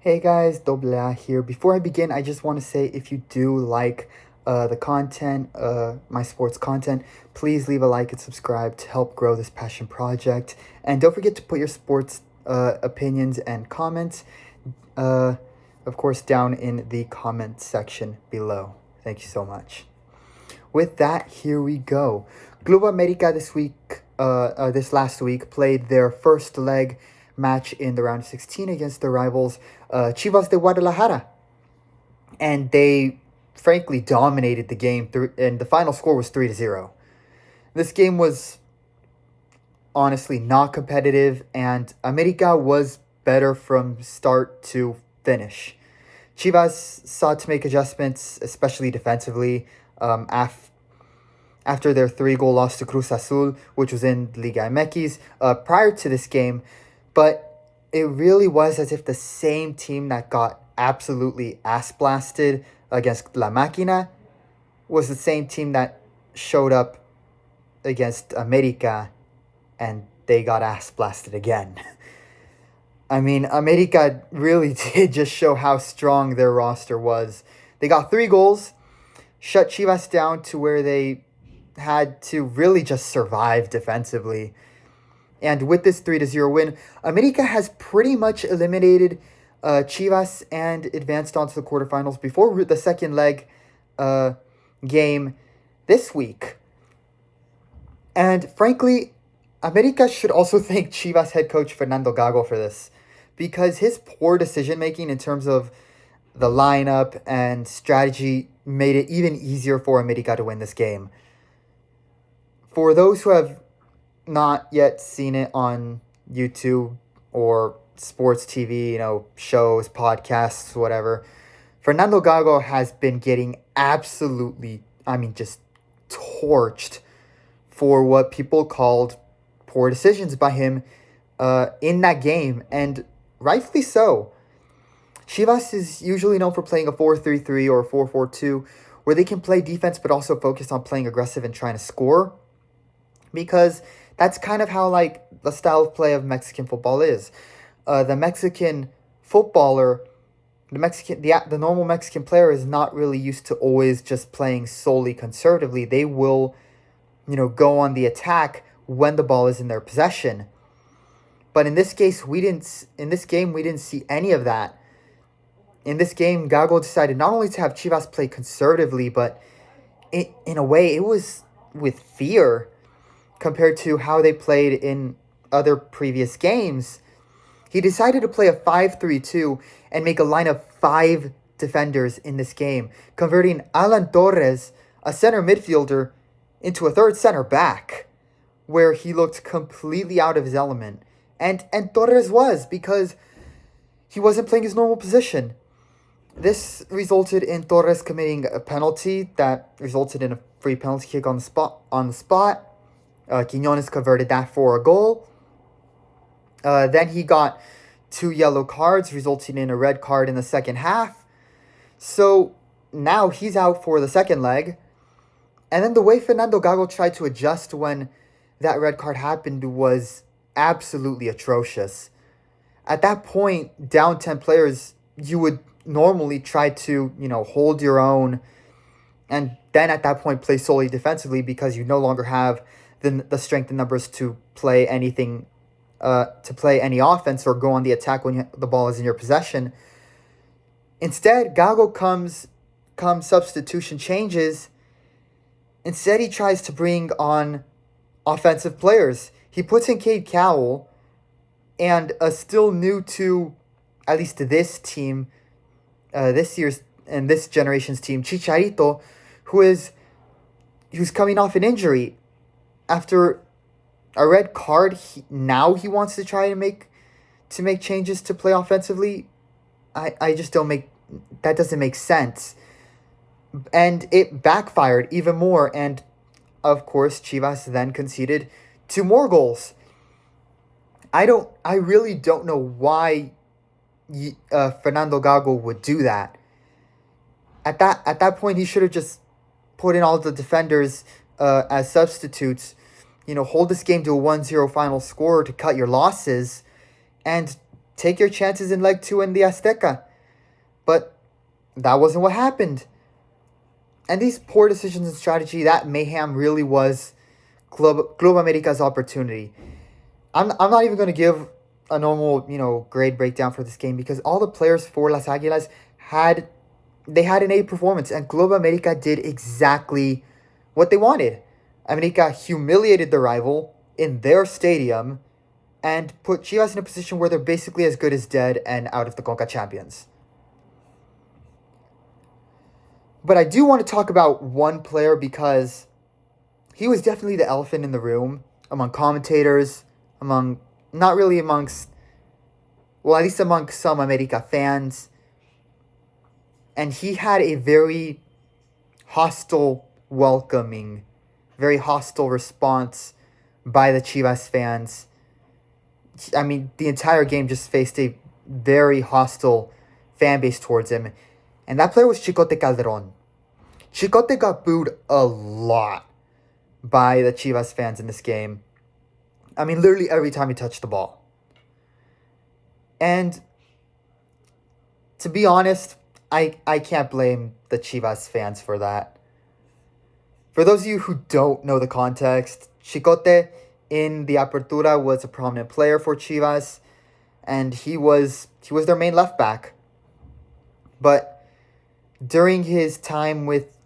Hey guys, Doble A here. Before I begin, I just want to say if you do like the content, my sports content, please leave a like and subscribe to help grow this passion project. And don't forget to put your sports opinions and comments, uh, of course, down in the comment section below. Thank you so much. With that, here we go. Club America this last week, played their first leg match in the round of 16 against their rivals, Chivas de Guadalajara. And they frankly dominated the game, and the final score was 3-0. This game was honestly not competitive, and America was better from start to finish. Chivas sought to make adjustments, especially defensively, after their 3-goal loss to Cruz Azul, which was in Liga MX, prior to this game. But it really was as if the same team that got absolutely ass blasted against La Máquina was the same team that showed up against America and they got ass blasted again. I mean, America really did just show how strong their roster was. They got 3 goals, shut Chivas down to where they had to really just survive defensively. And with this 3-0 win, America has pretty much eliminated Chivas and advanced on to the quarterfinals before the second leg game this week. And frankly, America should also thank Chivas head coach Fernando Gago for this, because his poor decision-making in terms of the lineup and strategy made it even easier for America to win this game. For those who have not yet seen it on YouTube or sports TV, shows, podcasts, whatever, Fernando Gago has been getting absolutely, just torched for what people called poor decisions by him in that game, and rightfully so. Chivas is usually known for playing a 4-3-3 or a 4-4-2, where they can play defense but also focus on playing aggressive and trying to score, because that's kind of how the style of play of Mexican football is. The Mexican footballer, the normal Mexican player is not really used to always just playing solely conservatively. They will, go on the attack when the ball is in their possession. But in this case, we didn't see any of that. In this game, Gago decided not only to have Chivas play conservatively, but in a way, it was with fear compared to how they played in other previous games. He decided to play a 5-3-2 and make a line of 5 defenders in this game, converting Alan Torres, a center midfielder, into a third center back, where he looked completely out of his element. And Torres was, because he wasn't playing his normal position. This resulted in Torres committing a penalty that resulted in a free penalty kick on the spot. Quiñones converted that for a goal. Then he got 2 yellow cards, resulting in a red card in the second half. So now he's out for the second leg. And then the way Fernando Gago tried to adjust when that red card happened was absolutely atrocious. At that point, down 10 players, you would normally try to, hold your own, and then at that point play solely defensively, because you no longer have the strength and numbers to play anything, to play any offense or go on the attack when the ball is in your possession. Instead, Gago comes substitution changes. Instead, he tries to bring on offensive players. He puts in Cade Cowell and a still new to, at least to this team, this year's and this generation's team, Chicharito, who's coming off an injury. After a red card, now he wants to try to make changes to play offensively. I just that doesn't make sense. And it backfired even more, and of course Chivas then conceded 2 more goals. I really don't know why Fernando Gago would do that. At that point, he should have just put in all the defenders as substitutes. Hold this game to a 1-0 final score to cut your losses, and take your chances in leg 2 in the Azteca. But that wasn't what happened. And these poor decisions and strategy, that mayhem really was Club America's opportunity. I'm not even going to give a normal, grade breakdown for this game because all the players for Las Águilas had an A performance, and Club America did exactly what they wanted. America humiliated the rival in their stadium and put Chivas in a position where they're basically as good as dead and out of the Concachampions. But I do want to talk about one player because he was definitely the elephant in the room among commentators, not really amongst, well, at least among some America fans. And he had a very hostile welcoming, very hostile response by the Chivas fans. I mean, the entire game just faced a very hostile fan base towards him. And that player was Chicote Calderon. Chicote got booed a lot by the Chivas fans in this game. I mean, literally every time he touched the ball. And to be honest, I can't blame the Chivas fans for that. For those of you who don't know the context, Chicote in the Apertura was a prominent player for Chivas, and he was their main left back. But during his time with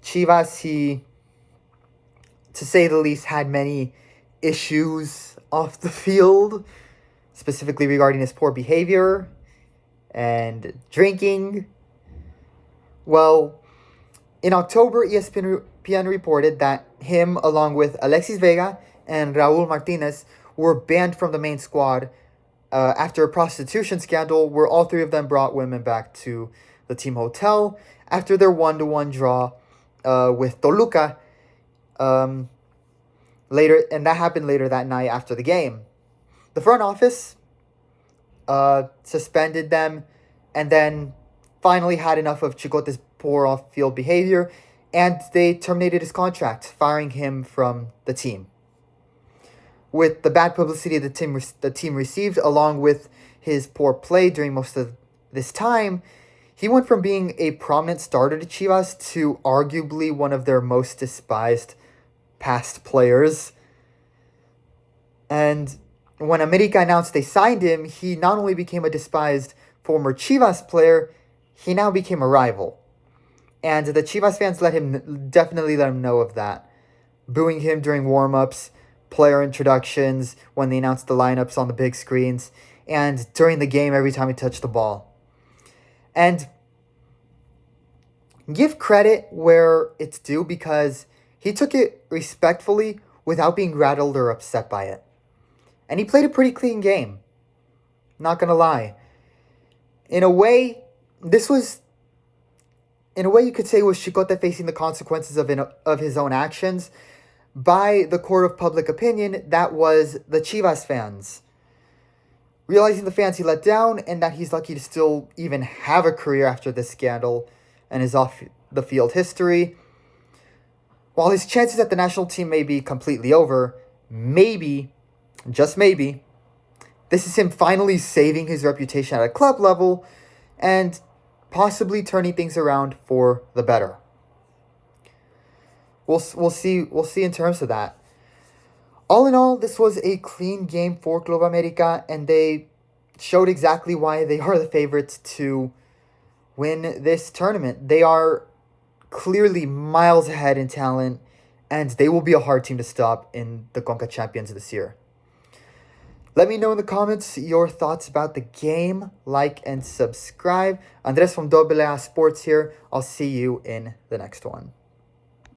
Chivas, he, to say the least, had many issues off the field, specifically regarding his poor behavior and drinking. Well, in October, ESPN reported that him, along with Alexis Vega and Raul Martinez, were banned from the main squad after a prostitution scandal where all three of them brought women back to the team hotel after their 1-1 draw with Toluca later, and that happened later that night after the game. The front office suspended them and then finally had enough of Chicote's poor off-field behavior, and they terminated his contract, firing him from the team. With the bad publicity the team received, along with his poor play during most of this time, he went from being a prominent starter to Chivas to arguably one of their most despised past players. And when America announced they signed him, he not only became a despised former Chivas player, he now became a rival. And the Chivas fans definitely let him know of that, booing him during warm-ups, player introductions, when they announced the lineups on the big screens, and during the game every time he touched the ball. And give credit where it's due because he took it respectfully without being rattled or upset by it. And he played a pretty clean game. Not gonna lie. In a way, you could say it was Chicote facing the consequences of his own actions. By the court of public opinion, that was the Chivas fans. Realizing the fans he let down and that he's lucky to still even have a career after this scandal and his off-the-field history. While his chances at the national team may be completely over, maybe, just maybe, this is him finally saving his reputation at a club level and possibly turning things around for the better. We'll see in terms of that. All in all, this was a clean game for Club America, and they showed exactly why they are the favorites to win this tournament. They are clearly miles ahead in talent, and they will be a hard team to stop in the Concachampions this year. Let me know in the comments your thoughts about the game. Like and subscribe. Andres from AA Sports here. I'll see you in the next one.